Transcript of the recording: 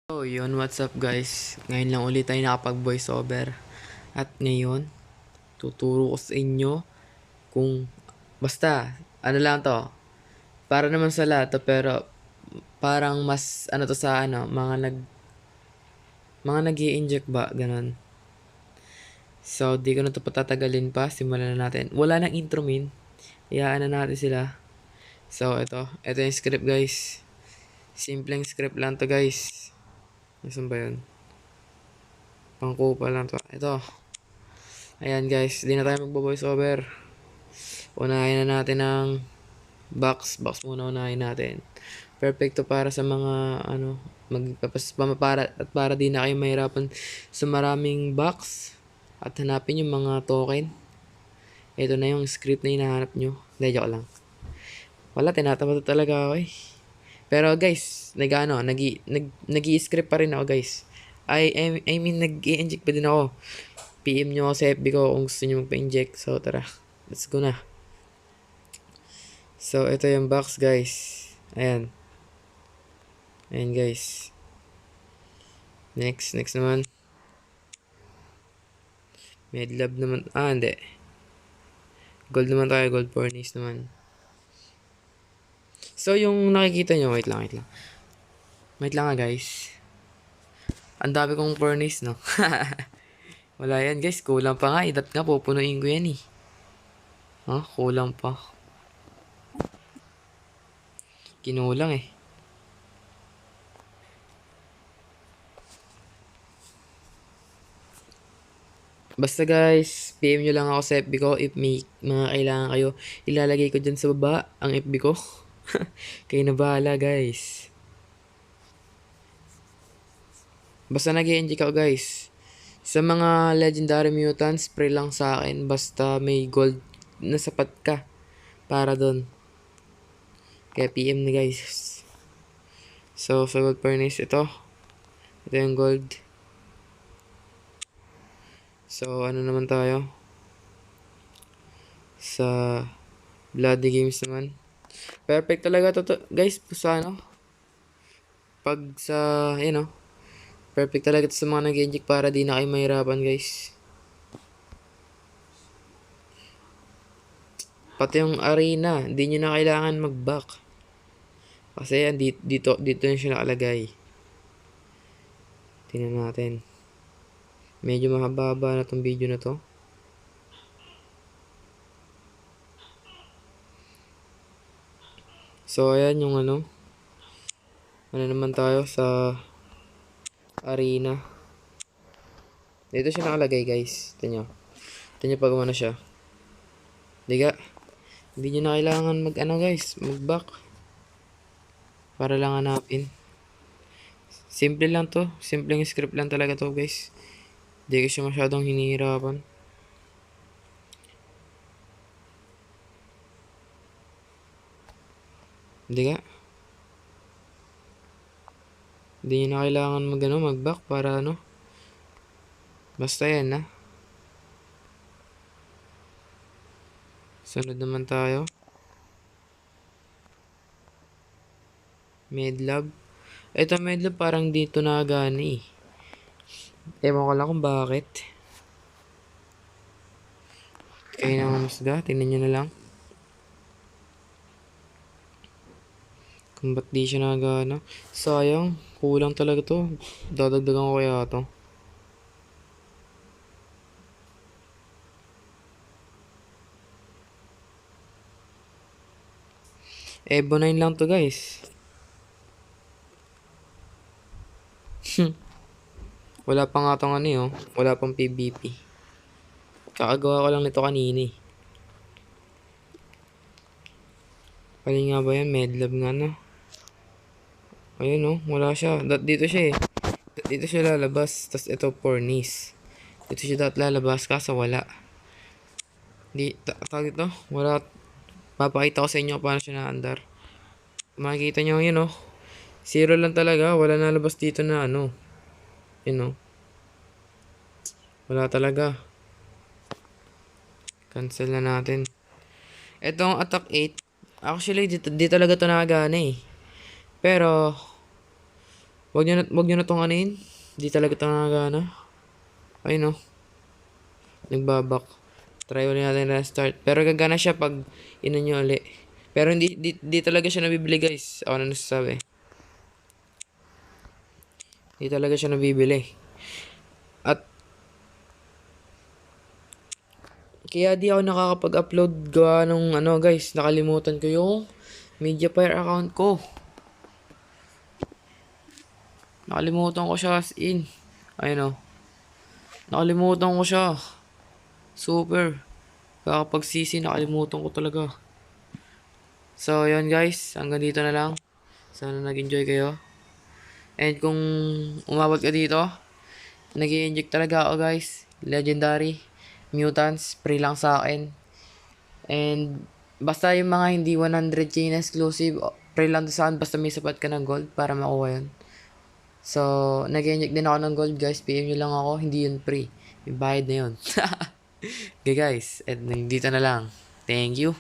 So, yun, what's up guys? Ngayon lang ulit tayo nakapag voice over. At ngayon, tuturo ko sa inyo kung, basta, ano lang to. Para naman sa lahat to, pero parang mas, ano to sa ano, mga nag inject ba, ganun. So, di ko na to patatagalin pa, simulan na natin. Wala nang intro min, iyaan na natin sila. So, ito yung script guys. Simpleng script lang to guys. Nasaan ba yun? Pangkupa lang to. Ito. Ayan guys, di na tayo magbo-voice over. Unahin na natin ang box muna unahin natin. Perfecto para sa mga ano, para at para di na kayo mahirapan sa maraming box at hanapin yung mga token. Ito na yung script na hinahanap nyo. Hindi, joke lang. Wala, tinatamad talaga ako eh. Pero guys, nag-i-script pa rin ako guys. I mean, nag-i-inject pa din ako. PM nyo ako sa FB ko kung gusto nyo magpa-inject. So, tara. Let's go na. So, ito yung box, guys. Ayan. Ayan, guys. Next naman. Medlab naman. Hindi. Gold naman tayo. Gold furnace naman. So, yung nakikita nyo, wait lang. Wait lang guys. Ang dami kong furnace, no? Wala yan, guys. Kulang pa nga. Idat nga, pupunuin ko yan, eh. Kulang pa. Kinulang, eh. Basta guys, PM nyo lang ako sa FB ko if may mga kailangan kayo. Ilalagay ko dyan sa baba ang FB ko. Kayo na bahala guys. Basta nag-i-enjoy ako guys. Sa mga legendary mutants, pray lang sa akin. Basta may gold na sapat ka para doon. Kaya PM na guys. So, sa gold furnace, ito. Ito yung gold. So, ano naman tayo? Sa Bloody Games naman. Perfect talaga to guys. Sa ano? Pag sa, perfect talaga to sa mga nag-inject para di na kayo mahirapan guys. Pati yung arena, di nyo na kailangan mag-back. Kasi yan, dito na siya nakalagay. Tingnan natin. Medyo mahaba na tong video na to. So, ayan yung ano. Ano naman tayo sa arena. Dito siya nakalagay guys. Ito nyo pag umano siya. Diga. Hindi nyo na kailangan mag-back. Para lang hanapin. Simple lang to. Simpleng script lang talaga to guys. Hindi ko siya masyadong hinihirapan. Hindi nga. Hindi nyo na kailangan mag-back para ano. Basta yan na. Sunod naman tayo. Medlab. Ito medlab parang dito nakagana eh. Ewan ko lang kung bakit. Kayo na mamasga. Tingnan nyo na lang. Kung ba't di siya nakagana. Sayang. Kulang talaga to. Dadagdagan ko kaya to. Evo 9 lang to guys. Wala pa nga tong ano eh, oh. Wala pang PVP. Kakagawa ko lang nito kanina eh. Pali nga ba yan? Medlab nga no. Ayun oh, wala siya. Dito siya eh. Dito siya lalabas. Tapos ito furnace. Dito siya lalabas kaso wala. Tawag ito. Wala. Papakita ko sa inyo paano siya naandar. Makikita nyo yun oh. Zero lang talaga. Wala nalabas dito na ano. Yun oh. Wala talaga. Cancel na natin. Itong attack 8. Actually, di talaga ito nakagana eh. Pero, Wag nyo na tong anin. Di talaga ito nagana. Ayun, no. Nagbabak. Try ulit natin na start. Pero gagana siya pag ina nyo ulit. Pero di talaga siya nabibili, guys. Ako na nasasabi. Di talaga siya nabibili. At kaya di ako nakakapag-upload gawa nung ano, guys. Nakalimutan ko yung Mediafire account ko. Nakalimutan ko siya as in. Ayun, o. Nakalimutan ko siya. Super. Kakapagsisi, nakalimutan ko talaga. So, yun guys. Hanggang dito na lang. Sana nag-enjoy kayo. And kung umabot ka dito, nag-i-inject talaga ako, guys. Legendary. Mutants. Free lang sa akin. And basta yung mga hindi 100k na exclusive, free lang to sa akin. Basta may sapat ka ng gold para makuha yun. So, nag-inject din ako ng gold, guys. PM nyo lang ako. Hindi yun free. May bayad na yun. Okay, guys. And dito na lang. Thank you.